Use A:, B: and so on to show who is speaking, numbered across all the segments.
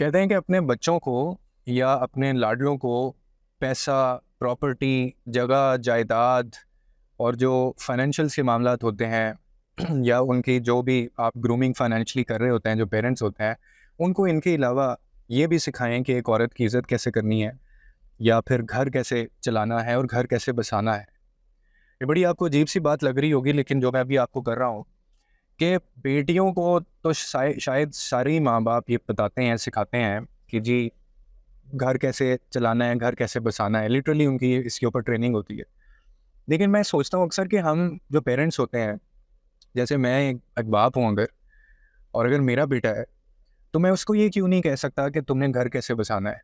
A: कहते हैं कि अपने बच्चों को या अपने लाडलों को पैसा, प्रॉपर्टी, जगह, जायदाद और जो फाइनेंशियल्स के मामलात होते हैं या उनकी जो भी आप ग्रूमिंग फाइनेंशियली कर रहे होते हैं, जो पेरेंट्स होते हैं, उनको इनके अलावा ये भी सिखाएं कि एक औरत की इज़्ज़त कैसे करनी है या फिर घर कैसे चलाना है और घर कैसे बसाना है। ये बड़ी आपको अजीब सी बात लग रही होगी, लेकिन जो मैं अभी आपको कर रहा हूँ कि बेटियों को तो शायद सारे ही माँ बाप ये बताते हैं, सिखाते हैं कि जी घर कैसे चलाना है, घर कैसे बसाना है। लिटरली उनकी इसके ऊपर ट्रेनिंग होती है। लेकिन मैं सोचता हूँ अक्सर कि हम जो पेरेंट्स होते हैं, जैसे मैं एक बाप हूँ अगर, और अगर मेरा बेटा है, तो मैं उसको ये क्यों नहीं कह सकता कि तुमने घर कैसे बसाना है?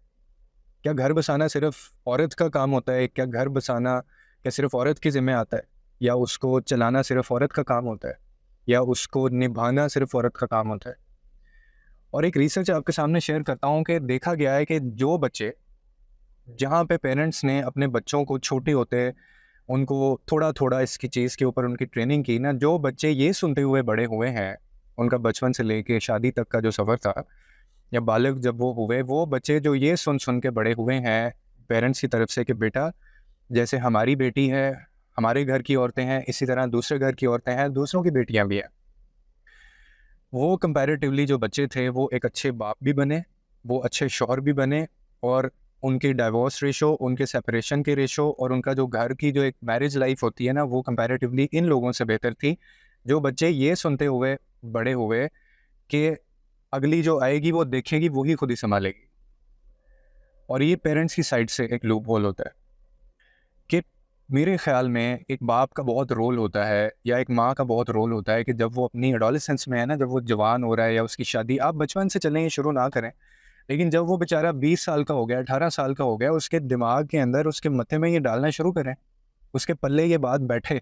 A: क्या घर बसाना सिर्फ़ औरत का काम होता है? क्या घर बसाना क्या सिर्फ़ औरत के ज़िम्मे आता है? या उसको चलाना सिर्फ़ औरत का काम होता है? या उसको निभाना सिर्फ़ औरत का काम होता है? और एक रिसर्च आपके सामने शेयर करता हूँ कि देखा गया है कि जो बच्चे जहाँ पे पेरेंट्स ने अपने बच्चों को छोटे होते उनको थोड़ा-थोड़ा इसकी चीज़ के ऊपर उनकी ट्रेनिंग की ना, जो बच्चे ये सुनते हुए बड़े हुए हैं, उनका बचपन से लेके शादी तक का जो सफ़र था या बालिग जब वो हुए, वो बच्चे जो ये सुन-सुन के बड़े हुए हैं पेरेंट्स की तरफ से कि बेटा जैसे हमारी बेटी है, हमारे घर की औरतें हैं, इसी तरह दूसरे घर की औरतें हैं, दूसरों की बेटियाँ भी हैं। वो कंपैरेटिवली जो बच्चे थे वो एक अच्छे बाप भी बने, वो अच्छे शौहर भी बने और उनकी डाइवोर्स रेशो, उनके सेपरेशन के रेशो और उनका जो घर की जो एक मैरिज लाइफ होती है ना, वो कंपैरेटिवली इन लोगों से बेहतर थी। जो बच्चे ये सुनते हुए बड़े हुए कि अगली जो आएगी वो देखेगी, वो ही खुद ही सँभालेगी। और ये पेरेंट्स की साइड से एक लूप होल होता है कि मेरे ख़्याल में एक बाप का बहुत रोल होता है या एक माँ का बहुत रोल होता है कि जब वो अपनी एडोलेसेंस में है ना, जब वो जवान हो रहा है या उसकी शादी आप बचपन से चलें, ये शुरू ना करें। लेकिन जब वो बेचारा 20 साल का हो गया, 18 साल का हो गया, उसके दिमाग के अंदर, उसके मत्थे में ये डालना शुरू करें, उसके पल्ले ये बात बैठे,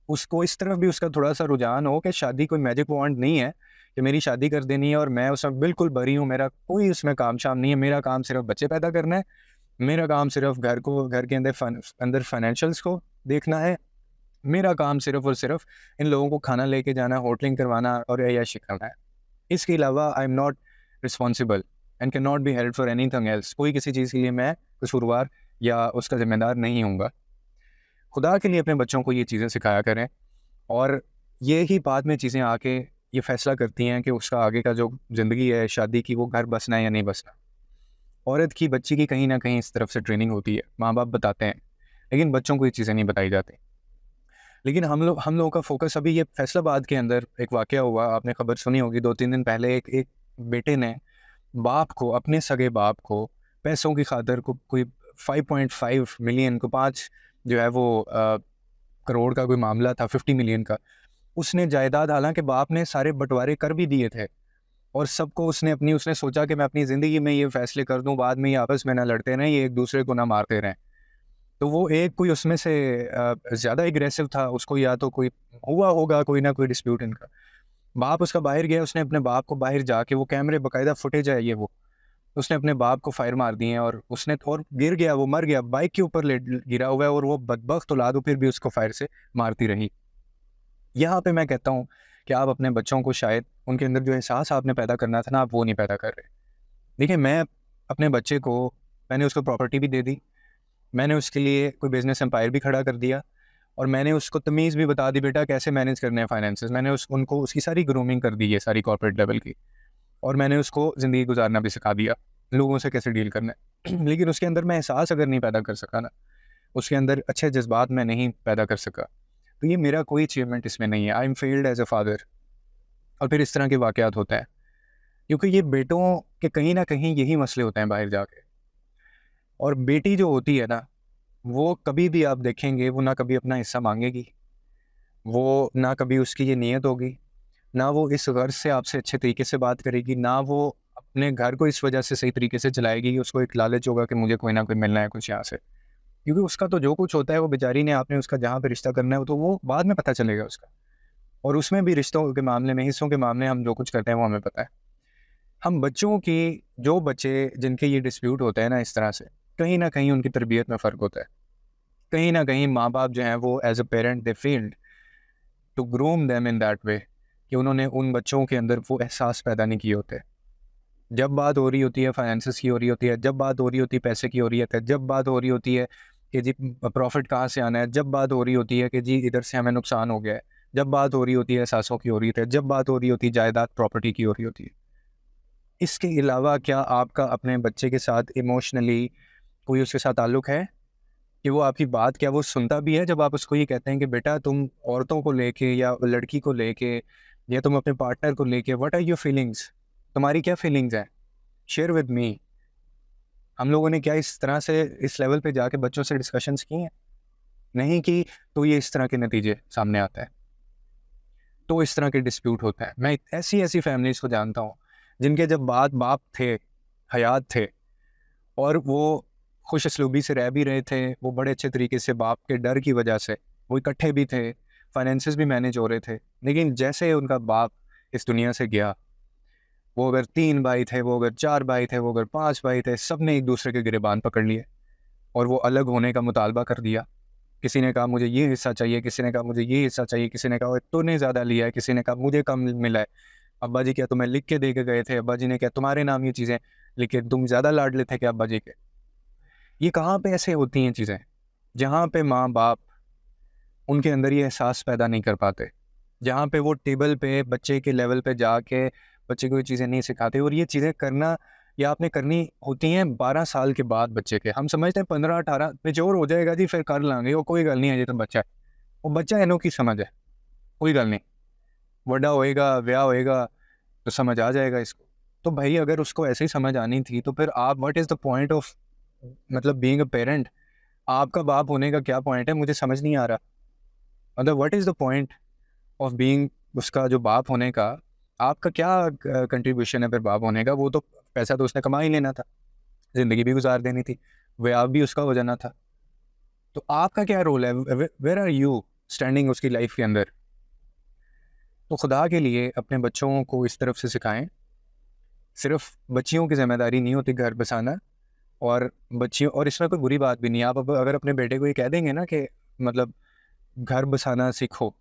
A: उसको इस तरफ भी उसका थोड़ा-सा रुझान हो कि शादी कोई मैजिक वॉन्ड नहीं है कि मेरी शादी कर देनी है और मैं उसमें बिल्कुल बरी हूँ, मेरा कोई उसमें काम-शाम नहीं है, मेरा काम सिर्फ़ बच्चे पैदा करना है, मेरा काम सिर्फ़ घर के अंदर फाइनेंशियल्स को देखना है, मेरा काम सिर्फ़ और सिर्फ़ इन लोगों को खाना लेके जाना, होटलिंग करवाना और ऐश करना है। इसके अलावा I am not responsible and can not be held for anything else. कोई किसी चीज़ के लिए मैं कसूरवार या उसका ज़िम्मेदार नहीं हूँगा। खुदा के लिए अपने बच्चों को ये चीज़ें सिखाया करें और ये ही बाद में चीज़ें आके ये फ़ैसला करती हैं कि उसका आगे का जो ज़िंदगी है शादी की, वो घर बसना है या नहीं बसना। औरत की, बच्ची की कहीं न कहीं इस तरफ से ट्रेनिंग होती है, माँ-बाप बताते हैं, लेकिन बच्चों को ये चीज़ें नहीं बताई जाती। लेकिन हम लोगों का फ़ोकस अभी ये फैसलाबाद के अंदर एक वाक़या हुआ, आपने खबर सुनी होगी 2-3 दिन पहले एक एक बेटे ने बाप को, अपने सगे बाप को पैसों की खातिर को कोई 5.5 मिलियन को 5 जो है वो करोड़ का कोई मामला था, 50 मिलियन का। उसने जायदाद हालाँकि बाप ने सारे बँटवारे कर भी दिए थे और सबको उसने सोचा कि मैं अपनी ज़िंदगी में ये फ़ैसले कर दूँ, बाद में ये आपस में ना लड़ते रहें, ये एक-दूसरे को ना मारते रहें। तो वो एक कोई उसमें से ज़्यादा एग्रेसिव था, उसको या तो कोई हुआ होगा कोई ना कोई डिस्प्यूट इनका। बाप उसका बाहर गया, उसने अपने बाप को बाहर जाके वो कैमरे बाकायदा फुटेज है ये वो, उसने अपने बाप को फायर मार दिए और उसने और गिर गया, वो मर गया, बाइक के ऊपर लेट गिरा हुआ है और वो बदबख्त औलाद वो फिर भी उसको फायर से मारती रही। यहाँ पे मैं कहता हूँ कि आप अपने बच्चों को शायद उनके अंदर जो एहसास आपने पैदा करना था ना, आप वो नहीं पैदा कर रहे। देखिए मैं अपने बच्चे को मैंने उसको प्रॉपर्टी भी दे दी, मैंने उसके लिए कोई बिज़नेस एम्पायर भी खड़ा कर दिया और मैंने उसको तमीज़ भी बता दी बेटा कैसे मैनेज करने हैं फाइनेंसेस। मैंने उनको उसकी सारी ग्रूमिंग कर दी है, सारी कॉर्पोरेट लेवल की। और मैंने उसको ज़िंदगी गुज़ारना भी सिखा दिया, लोगों से कैसे डील करना है। लेकिन उसके अंदर मैं एहसास अगर नहीं पैदा कर सका ना, उसके अंदर अच्छे जज़्बात मैं नहीं पैदा कर सका, तो ये मेरा कोई अचीवमेंट इसमें नहीं है। I am failed as a father. और फिर इस तरह के वाक़यात होते हैं, क्योंकि ये बेटों के कहीं न कहीं यही मसले होते हैं बाहर जाके। और बेटी जो होती है ना, वो कभी भी आप देखेंगे, वो ना कभी अपना हिस्सा माँगेगी, वो ना कभी उसकी ये नीयत होगी, ना वो इस गर्ज़ से आपसे अच्छे तरीके से बात करेगी, ना वो अपने घर को इस वजह से सही तरीके से चलाएगी कि उसको एक लालच होगा कि मुझे कोई ना कोई मिलना है कुछ यहाँ से। क्योंकि उसका तो जो कुछ होता है वो बेचारी ने आपने उसका जहाँ पे रिश्ता करना है तो वो बाद में पता चलेगा उसका। और उसमें भी रिश्तों के मामले में, हिस्सों के मामले में हम जो कुछ करते हैं वो हमें पता है। हम बच्चों की जो बच्चे जिनके ये डिस्प्यूट होते हैं ना इस तरह से, कहीं न कहीं उनकी तरबियत में फ़र्क होता है। कहीं न कहीं माँ-बाप जो हैं वो as a parent they failed to groom them in that way कि उन्होंने उन बच्चों के अंदर वो एहसास पैदा नहीं किए होते। जब बात हो रही होती है फाइनेंसिस की हो रही होती है, जब बात हो रही होती है पैसे की हो रही है, जब बात हो रही होती है कि जी प्रॉफिट कहाँ से आना है, जब बात हो रही होती है कि जी इधर से हमें नुकसान हो गया है, जब बात हो रही होती है एहसासों की हो रही है, जब बात हो रही होती है जायदाद प्रॉपर्टी की हो रही होती है। इसके अलावा क्या आपका अपने बच्चे के साथ इमोशनली कोई उसके साथ ताल्लुक है कि वो आपकी बात क्या वो सुनता भी है जब आप उसको ये कहते हैं कि बेटा तुम औरतों को लेके या लड़की को लेके या तुम अपने पार्टनर को लेके व्हाट आर योर फीलिंग्स, तुम्हारी क्या फीलिंग्स हैं, शेयर विद मी। हम लोगों ने क्या इस तरह से इस लेवल पे जाके बच्चों से डिस्कशंस की हैं? नहीं की, तो ये इस तरह के नतीजे सामने आता है, तो इस तरह के डिस्प्यूट होता है। मैं ऐसी ऐसी फैमिलीज़ को जानता हूँ जिनके जब बाप थे, हयात थे, और वो खुश असलूबी से रह भी रहे थे, वो बड़े अच्छे तरीके से बाप के डर की वजह से वो इकट्ठे भी थे, फाइनेंसेस भी मैनेज हो रहे थे। लेकिन जैसे उनका बाप इस दुनिया से गया, वो अगर 3 भाई थे, वो अगर 4 भाई थे, वो अगर 5 भाई थे, सब ने एक दूसरे के गिरेबान पकड़ लिए और वो अलग होने का मुतालबा कर दिया। किसी ने कहा मुझे ये हिस्सा चाहिए, किसी ने कहा मुझे ये हिस्सा चाहिए, किसी ने कहा तूने ज़्यादा लिया है, किसी ने कहा मुझे कम मिला है। अब्बा जी क्या तुम्हें लिख के दे के गए थे? अब्बा जी ने क्या तुम्हारे नाम ये चीज़ें लिखे, तुम ज़्यादा लाडले थे क्या अब्बा जी के? ये कहाँ पे ऐसे होती हैं चीज़ें, जहाँ पे माँ-बाप उनके अंदर ये एहसास पैदा नहीं कर पाते, जहाँ पे वो टेबल पे बच्चे के लेवल पे जाके बच्चे को ये चीज़ें नहीं सिखाते। और ये चीज़ें करना या आपने करनी होती हैं 12 साल के बाद बच्चे के। हम समझते हैं 15-18 मैच्योर हो जाएगा जी फिर कर लांगे, वो कोई गल नहीं है, ये तो बच्चा है। वो बच्चा इनो की समझ है, कोई गल नहीं, बड़ा होएगा, ब्याह होएगा तो समझ आ जाएगा इसको। तो भाई अगर उसको ऐसे ही समझ आनी थी तो फिर आप what is the point of मतलब बीइंग अ पेरेंट? आपका बाप होने का क्या पॉइंट है, मुझे समझ नहीं आ रहा। मतलब what is the point of being उसका जो बाप होने का? आपका क्या कंट्रीब्यूशन है फिर बाप होने का? वो तो पैसा तो उसने कमा ही लेना था, ज़िंदगी भी गुजार देनी थी, ब्याह भी उसका हो जाना था। तो आपका क्या रोल है? वेयर आर यू स्टैंडिंग उसकी लाइफ के अंदर? तो खुदा के लिए अपने बच्चों को इस तरफ से सिखाएं, सिर्फ बच्चियों की जिम्मेदारी नहीं होती घर बसाना। और बच्चियों, और इसमें कोई बुरी बात भी नहीं है। आप अगर अपने बेटे को ये कह देंगे ना कि मतलब घर बसाना सीखो,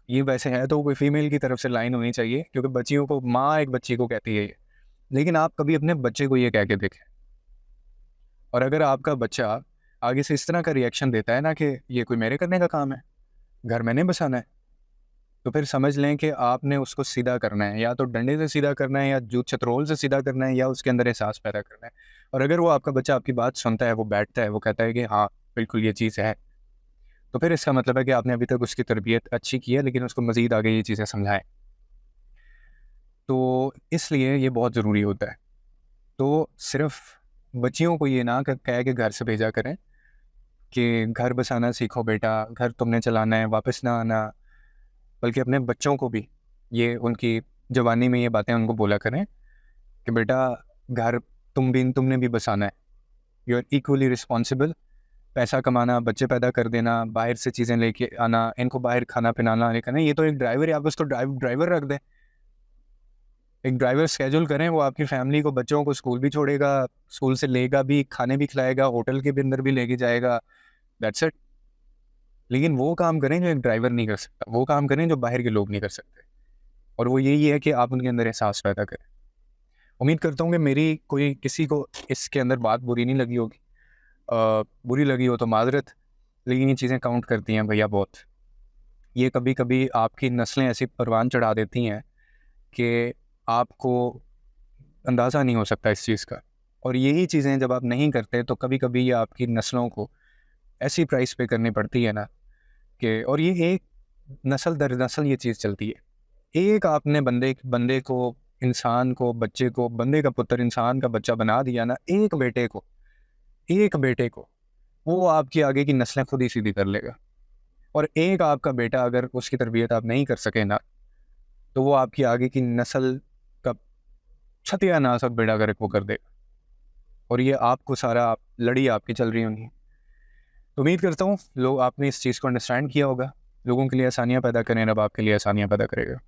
A: ये वैसे है तो कोई फीमेल की तरफ से लाइन होनी चाहिए, क्योंकि बच्चियों को माँ एक बच्ची को कहती है ये। लेकिन आप कभी अपने बच्चे को ये कह के देखें, और अगर आपका बच्चा आगे से इस तरह का रिएक्शन देता है ना कि ये कोई मेरे करने का काम है, घर मैंने बसाना है, तो फिर समझ लें कि आपने उसको सीधा करना है, या तो डंडे से सीधा करना है, या जूत चतरोल से सीधा करना है, या उसके अंदर एहसास पैदा करना है। और अगर वो आपका बच्चा आपकी बात सुनता है, वो बैठता है, वो कहता है कि हाँ बिल्कुल ये चीज़ है, तो फिर इसका मतलब है कि आपने अभी तक उसकी तरबियत अच्छी की है, लेकिन उसको मज़ीद आगे ये चीज़ें समझाएं। तो इसलिए ये बहुत ज़रूरी होता है। तो सिर्फ बच्चियों को ये ना कह के घर से भेजा करें कि घर बसाना सीखो बेटा, घर तुमने चलाना है, वापस ना आना। बल्कि अपने बच्चों को भी ये उनकी जवानी में ये बातें उनको बोला करें कि बेटा घर तुमने भी बसाना है, यू आर इक्वली रिस्पॉन्सिबल। पैसा कमाना, बच्चे पैदा कर देना, बाहर से चीज़ें लेके आना, इनको बाहर खाना पिलाना लेकर ना, ये तो एक ड्राइवर है, आप उसको ड्राइवर रख दें। एक ड्राइवर स्केड्यूल करें, वो आपकी फैमिली को, बच्चों को स्कूल भी छोड़ेगा, स्कूल से लेगा भी, खाने भी खिलाएगा, होटल के भी अंदर भी लेके जाएगा, दैट्स इट। लेकिन वो काम करें जो एक ड्राइवर नहीं कर सकता, वो काम करें जो बाहर के लोग नहीं कर सकते। और वो यही है कि आप उनके अंदर एहसास पैदा करें। उम्मीद करता हूँ कि मेरी कोई किसी को इसके अंदर बात बुरी नहीं लगी होगी। बुरी लगी हो तो माजरत, लेकिन ये चीज़ें काउंट करती हैं भैया बहुत। ये कभी कभी आपकी नस्लें ऐसी परवान चढ़ा देती हैं कि आपको अंदाज़ा नहीं हो सकता इस चीज़ का। और यही चीज़ें जब आप नहीं करते तो कभी कभी ये आपकी नस्लों को ऐसी प्राइस पे करनी पड़ती है ना कि, और ये एक नस्ल दर नस्ल ये चीज़ चलती है। एक आपने बंदे बंदे को, इंसान को, बच्चे को, बंदे का पुत्र इंसान का बच्चा बना दिया ना, एक बेटे को वो आपकी आगे की नस्लें खुद ही सीधी कर लेगा। और एक आपका बेटा अगर उसकी तरबियत आप नहीं कर सके ना, तो वो आपकी आगे की नस्ल का सत्यानाश और बेड़ा गर्क वो कर देगा। और ये आपको सारा लड़ी आपकी चल रही होंगी। तो उम्मीद करता हूँ लोग आपने इस चीज़ को अंडरस्टैंड किया होगा। लोगों के लिए आसानियाँ पैदा करें, रब आपके लिए आसानियाँ पैदा करेगा।